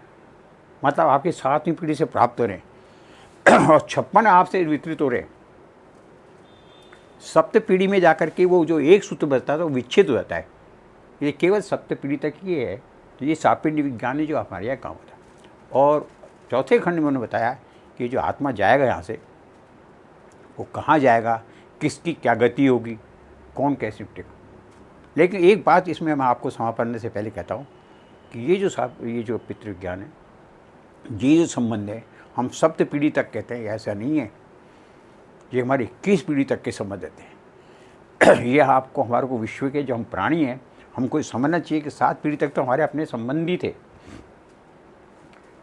S2: मतलब आपके 7वीं पीढ़ी से प्राप्त हो रहे हैं और 56 आपसे वितरित हो रहे हैं। सप्त पीढ़ी में जाकर के वो जो एक सूत्र बचता है तो विच्छेद हो जाता है। ये केवल सप्त पीढ़ी तक ही है। तो ये सापिंडी विज्ञान है जो हमारे यहाँ काम होता है। और चौथे खंड में उन्होंने बताया कि जो आत्मा जाएगा यहाँ से वो कहाँ जाएगा, किसकी क्या गति होगी, कौन कैसे निपटेगा। लेकिन एक बात इसमें मैं आपको समापन से पहले कहता हूँ कि ये जो पितृविज्ञान है, ये जो संबंध है, हम सप्त पीढ़ी तक कहते हैं, ऐसा नहीं है। ये हमारे 21 पीढ़ी तक के संबंध देते हैं। ये आपको हमारे को विश्व के जो हम प्राणी हैं, हमको समझना चाहिए कि 7 पीढ़ी तक तो हमारे अपने संबंधी थे।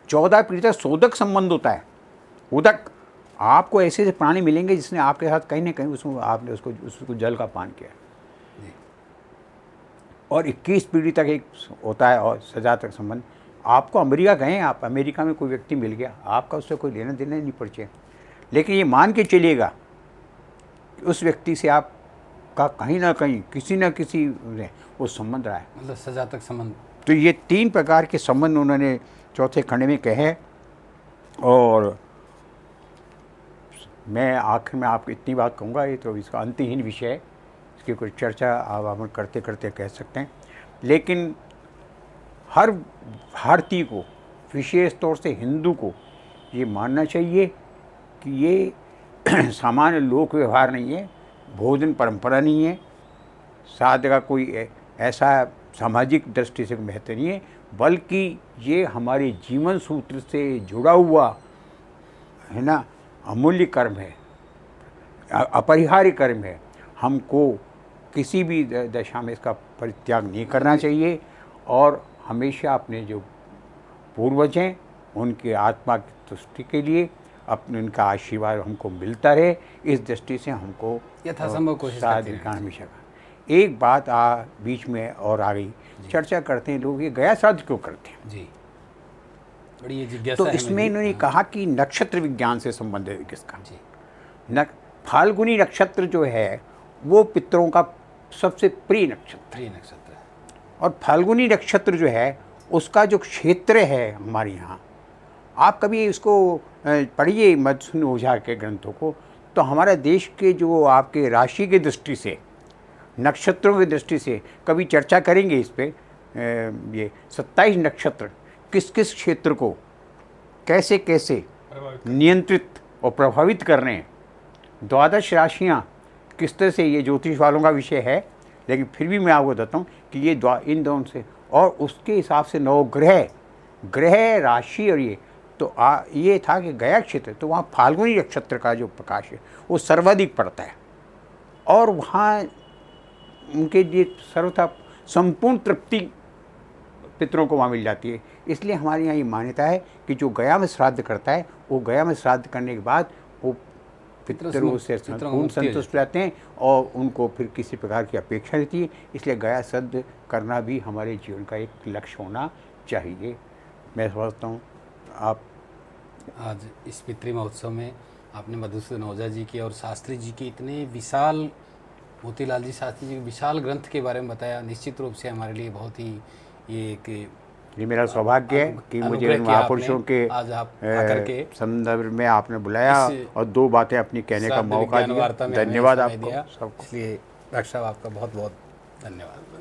S2: 14 पीढ़ी तक सोदक संबंध होता है। उदक, आपको ऐसे प्राणी मिलेंगे जिसने आपके साथ कहीं ना कहीं उसमें आपने उसको जल का पान किया। और 21 पीढ़ी तक एक होता है और सजा तक संबंध। आपको अमेरिका गए, आप अमेरिका में कोई व्यक्ति मिल गया, आपका उससे कोई लेना देना नहीं पड़े, लेकिन ये मान के चलिएगा कि उस व्यक्ति से आपका कहीं ना कहीं किसी न किसी ने वो संबंध रहा है,
S3: मतलब सजा तक संबंध।
S2: तो ये 3 प्रकार के संबंध उन्होंने चौथे खंड में कहे। और मैं आखिर में आपको इतनी बात कहूँगा, ये तो इसका अंतहीन विषय है, इसकी कोई चर्चा आप हम करते करते कह सकते हैं। लेकिन हर भारतीय को, विशेष तौर से हिंदू को, ये मानना चाहिए कि ये सामान्य लोक व्यवहार नहीं है, भोजन परंपरा नहीं है, साध का कोई ऐसा सामाजिक दृष्टि से महत्व नहीं है, बल्कि ये हमारे जीवन सूत्र से जुड़ा हुआ है ना, अमूल्य कर्म है, अपरिहार्य कर्म है। हमको किसी भी दशा में इसका परित्याग नहीं करना चाहिए और हमेशा अपने जो पूर्वज हैं उनके आत्मा की तुष्टि के लिए अपने उनका आशीर्वाद हमको मिलता रहे, इस दृष्टि से हमको
S3: यथासंभव कोशिश करते रहना
S2: हमेशा। एक बात बीच में और आ गई, चर्चा करते हैं लोग, ये गया श्राद्ध क्यों करते हैं
S3: जी, बड़ी ये जिज्ञासा
S2: तो
S3: है
S2: इसमें
S3: मेरी।
S2: इन्होंने कहा कि नक्षत्र विज्ञान से संबंध है किसका।
S3: जी,
S2: फाल्गुनी नक्षत्र जो है वो पितरों का सबसे प्रिय नक्षत्र,
S3: प्रिय नक्षत्र है।
S2: और फाल्गुनी नक्षत्र जो है उसका जो क्षेत्र है हमारे यहाँ, आप कभी इसको पढ़िए मधुसूदन ओझा के ग्रंथों को, तो हमारा देश के जो आपके राशि की दृष्टि से, नक्षत्रों की दृष्टि से कभी चर्चा करेंगे इस पे। ये 27 नक्षत्र किस किस क्षेत्र को कैसे कैसे नियंत्रित और प्रभावित कर रहे हैं, 12 राशियाँ किस तरह से, ये ज्योतिष वालों का विषय है, लेकिन फिर भी मैं आपको बताता हूँ कि ये इन दोनों से, और उसके हिसाब से 9 ग्रह राशि, और ये तो ये था कि गया क्षेत्र, तो वहाँ फाल्गुनी नक्षत्र का जो प्रकाश है वो सर्वाधिक पड़ता है और वहाँ उनके लिए सर्वथा संपूर्ण तृप्ति पितरों को वहाँ मिल जाती है। इसलिए हमारे यहाँ ये मान्यता है कि जो गया में श्राद्ध करता है वो गया में श्राद्ध करने के बाद वो पितरों से पूर्ण संतुष्ट रहते हैं और उनको फिर किसी प्रकार की अपेक्षा रहती है। इसलिए गया श्राद्ध करना भी हमारे जीवन का एक लक्ष्य होना चाहिए। मैं समझता हूँ आप
S3: आज इस पितृ महोत्सव में आपने मधुसूदन ओझा जी की और शास्त्री जी की इतने विशाल, मोतीलाल जी शास्त्री जी के विशाल ग्रंथ के बारे में बताया। निश्चित रूप से हमारे लिए बहुत ही ये एक
S2: ये मेरा सौभाग्य है कि मुझे
S3: अनुग्रह किया
S2: महापुरुषों के
S3: आज आप आकर के
S2: संदर्भ में आपने बुलाया और 2 बातें अपनी कहने का मौका दिया। धन्यवाद आपको सबको।
S3: इसलिए डॉक्टर साहब आपका बहुत बहुत धन्यवाद।